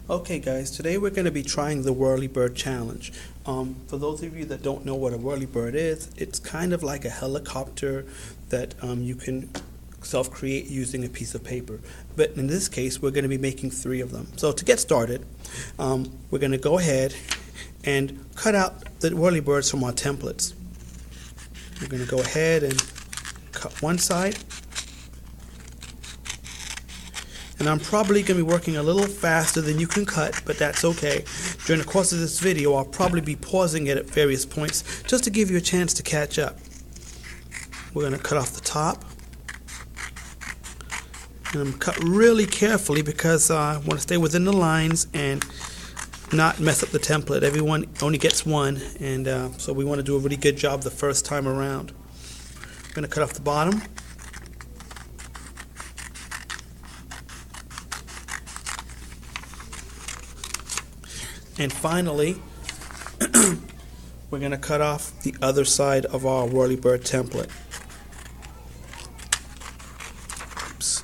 Okay guys, today we're going to be trying the Whirlie-Bird challenge. For those of you that don't know what a Whirlie-Bird is, it's kind of like a helicopter that you can self-create using a piece of paper. But in this case, we're going to be making 3 of them. So to get started, we're going to go ahead and cut out the Whirlie-Birds from our templates. We're going to go ahead and cut one side. And I'm probably going to be working a little faster than you can cut, but that's okay. During the course of this video, I'll probably be pausing it at various points just to give you a chance to catch up. We're going to cut off the top. And I'm cut really carefully because I want to stay within the lines and not mess up the template. Everyone only gets one, and so we want to do a really good job the first time around. I'm going to cut off the bottom. And finally, we're going to cut off the other side of our Whirlie-Bird template. Oops.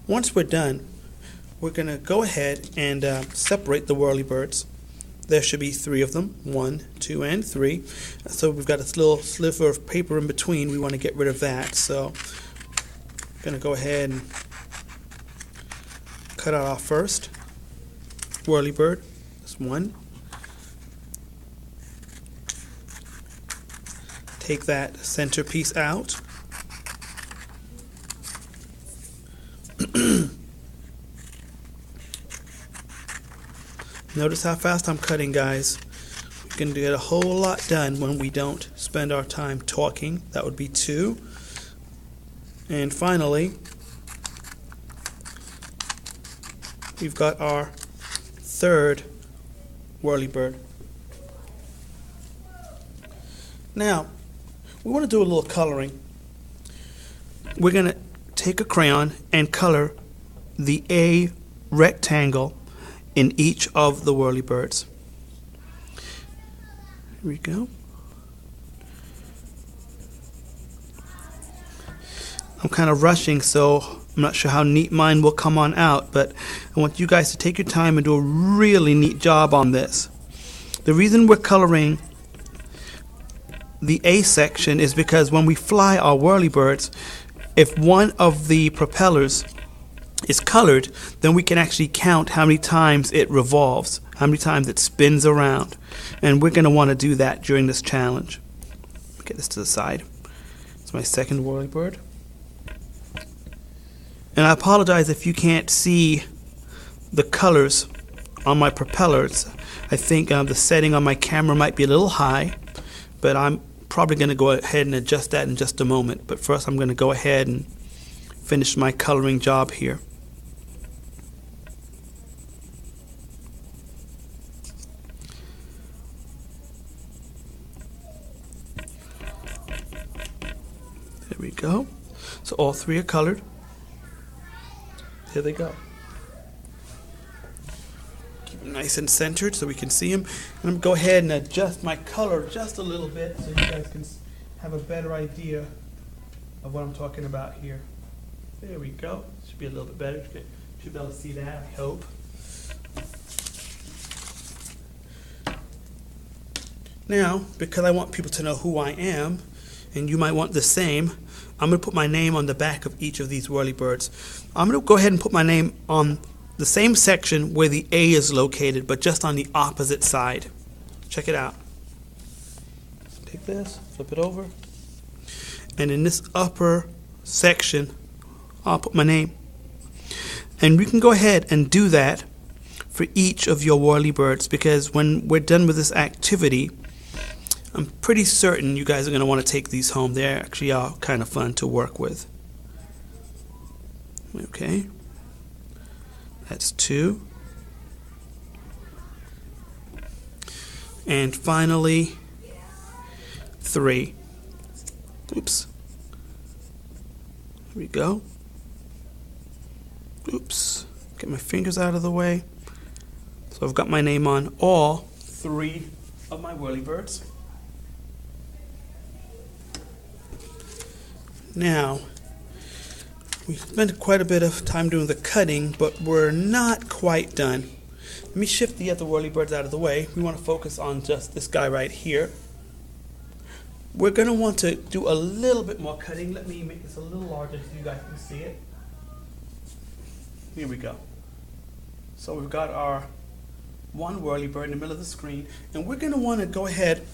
Once we're done, we're going to go ahead and separate the Whirlie-Birds. There should be 3 of them, 1, 2, and 3. So we've got this little sliver of paper in between. We want to get rid of that. So I'm going to go ahead and cut out our first Whirlie-Bird. That's 1. Take that center piece out. Notice how fast I'm cutting, guys. We can get a whole lot done when we don't spend our time talking. That would be 2. And finally, we've got our 3rd Whirlie-Bird. Now, we want to do a little coloring. We're going to take a crayon and color the A rectangle in each of the Whirlie-Birds. Here we go. I'm kind of rushing, so I'm not sure how neat mine will come on out, but I want you guys to take your time and do a really neat job on this. The reason we're coloring the A section is because when we fly our Whirlie-Birds, if one of the propellers is colored, then we can actually count how many times it revolves, how many times it spins around. And we're going to want to do that during this challenge. Get this to the side. It's my 2nd Whirlie-Bird. And I apologize if you can't see the colors on my propellers. I think the setting on my camera might be a little high, but I'm probably going to go ahead and adjust that in just a moment. But first I'm going to go ahead and finish my coloring job here. There we go. So all 3 are colored. Here they go. Keep them nice and centered so we can see them. And I'm going to go ahead and adjust my color just a little bit so you guys can have a better idea of what I'm talking about here. There we go. Should be a little bit better. Should be able to see that, I hope. Now, because I want people to know who I am, and you might want the same, I'm going to put my name on the back of each of these Whirlie-Birds. I'm going to go ahead and put my name on the same section where the A is located, but just on the opposite side. Check it out. Take this, flip it over, and in this upper section, I'll put my name. And we can go ahead and do that for each of your Whirlie-Birds, because when we're done with this activity, I'm pretty certain you guys are going to want to take these home. They actually are kind of fun to work with. Okay. That's 2. And finally, 3. Oops. Here we go. Oops. Get my fingers out of the way. So I've got my name on all 3 of my Whirlie-Birds. Now, we spent quite a bit of time doing the cutting, but we're not quite done. Let me shift the other Whirlie-Birds out of the way. We want to focus on just this guy right here. We're going to want to do a little bit more cutting. Let me make this a little larger so you guys can see it. Here we go. So we've got our one Whirlie-Bird in the middle of the screen, and we're going to want to go ahead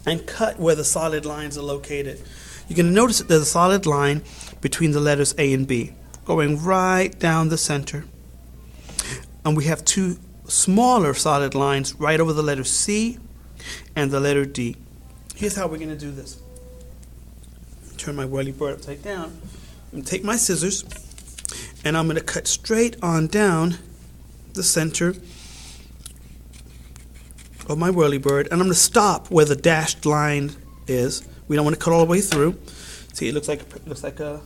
and cut where the solid lines are located. You're going to notice that there's a solid line between the letters A and B, going right down the center. And we have two smaller solid lines right over the letter C and the letter D. Here's how we're going to do this. Turn my Whirlie-Bird upside down. I'm going to take my scissors, and I'm going to cut straight on down the center of my Whirlie-Bird, and I'm going to stop where the dashed line is. We don't want to cut all the way through. See, it looks like a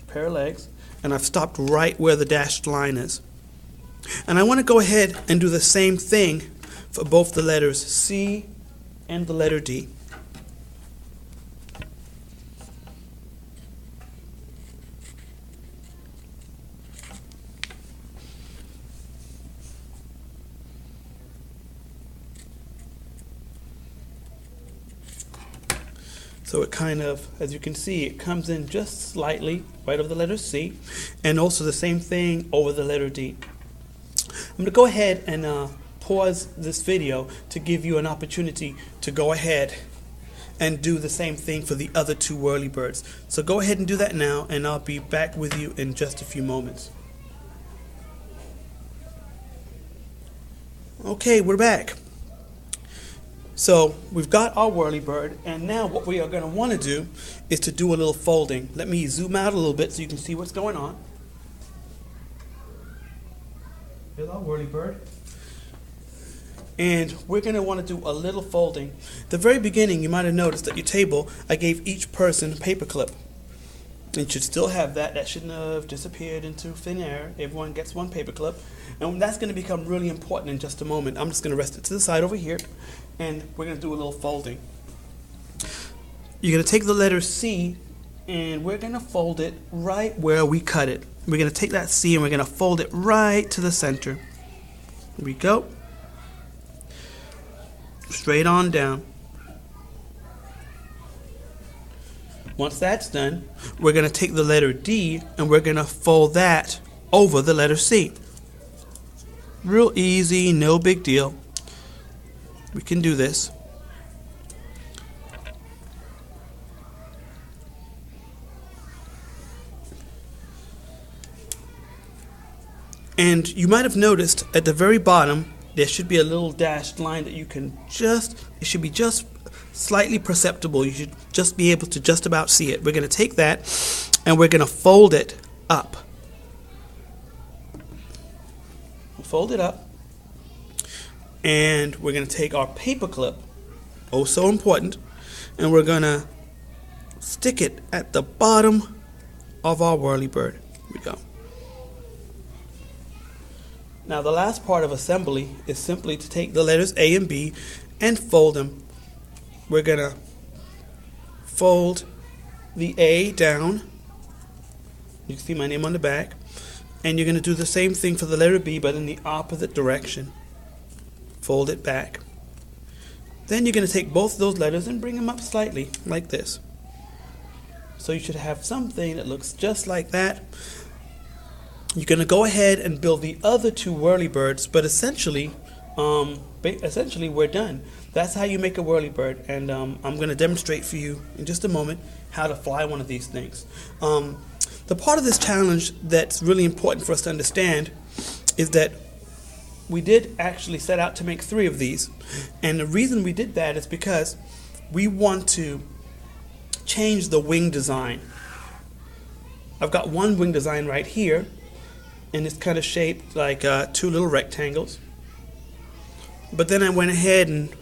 pair of legs, and I've stopped right where the dashed line is. And I want to go ahead and do the same thing for both the letters C and the letter D. So it kind of, as you can see, it comes in just slightly right over the letter C, and also the same thing over the letter D. I'm going to go ahead and pause this video to give you an opportunity to go ahead and do the same thing for the other two Whirlie-Birds. So go ahead and do that now, and I'll be back with you in just a few moments. Okay, we're back. So we've got our Whirlie-Bird, and now what we are going to want to do is to do a little folding. Let me zoom out a little bit so you can see what's going on. Here's our Whirlie-Bird. And we're going to want to do a little folding. At the very beginning, you might have noticed at your table, I gave each person a paper clip. And you should still have that. That shouldn't have disappeared into thin air. Everyone gets one paper clip. And that's going to become really important in just a moment. I'm just going to rest it to the side over here, and we're going to do a little folding. You're going to take the letter C, and we're going to fold it right where we cut it. We're going to take that C and we're going to fold it right to the center. Here we go. Straight on down. Once that's done, we're going to take the letter D and we're going to fold that over the letter C. Real easy, no big deal. We can do this. And you might have noticed at the very bottom there should be a little dashed line that you can it should be just slightly perceptible. You should just be able to just about see it. We're going to take that and we're going to fold it up. Fold it up, and we're going to take our paper clip, oh so important, and we're going to stick it at the bottom of our Whirlie-Bird. Here we go. Now the last part of assembly is simply to take the letters A and B and fold them. We're going to fold the A down. You can see my name on the back. And you're going to do the same thing for the letter B, but in the opposite direction. Fold it back. Then you're going to take both of those letters and bring them up slightly, like this. So you should have something that looks just like that. You're going to go ahead and build the other two Whirlie-Birds, but essentially we're done. That's how you make a Whirlie-Bird, and I'm going to demonstrate for you in just a moment how to fly one of these things. The part of this challenge that's really important for us to understand is that we did actually set out to make 3 of these, and the reason we did that is because we want to change the wing design. I've got one wing design right here, and it's kind of shaped like 2 little rectangles. But then I went ahead and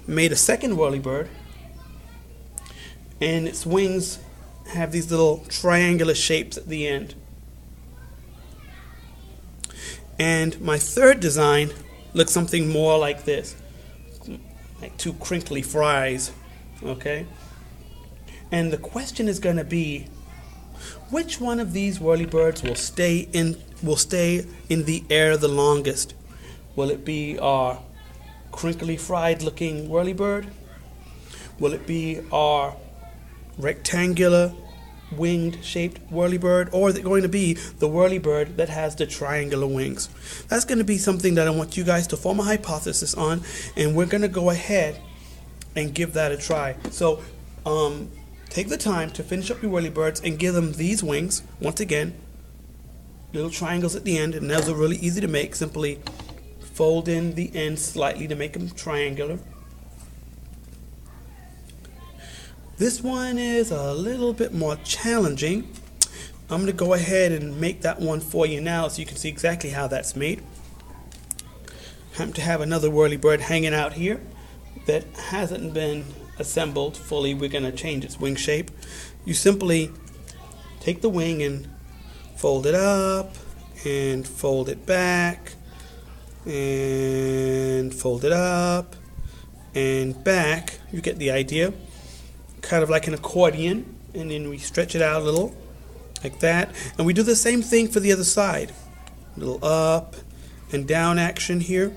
made a second Whirlie-Bird, and its wings have these little triangular shapes at the end. And my third design looks something more like this, like 2 crinkly fries, okay? And the question is going to be, which one of these whirly-birds will stay in the air the longest? Will it be our crinkly fried looking whirly-bird? Will it be our rectangular winged shaped whirly-bird, or is it going to be the whirly-bird that has the triangular wings? That's going to be something that I want you guys to form a hypothesis on, and we're going to go ahead and give that a try. So take the time to finish up your whirly-birds and give them these wings. Once again, little triangles at the end, and those are really easy to make. Simply fold in the ends slightly to make them triangular. This one is a little bit more challenging. I'm going to go ahead and make that one for you now so you can see exactly how that's made. I happen to have another whirly-bird hanging out here that hasn't been assembled fully. We're going to change its wing shape. You simply take the wing and fold it up and fold it back and fold it up and back. You get the idea. Kind of like an accordion, and then we stretch it out a little like that, and we do the same thing for the other side. A little up and down action here,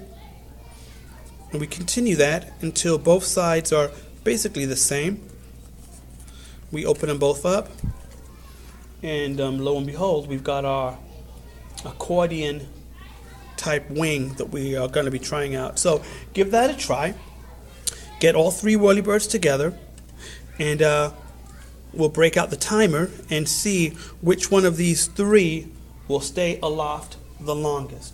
and we continue that until both sides are basically the same. We open them both up, and lo and behold, we've got our accordion type wing that we are going to be trying out. So give that a try. Get all three whirly-birds together, and we'll break out the timer and see which one of these three will stay aloft the longest.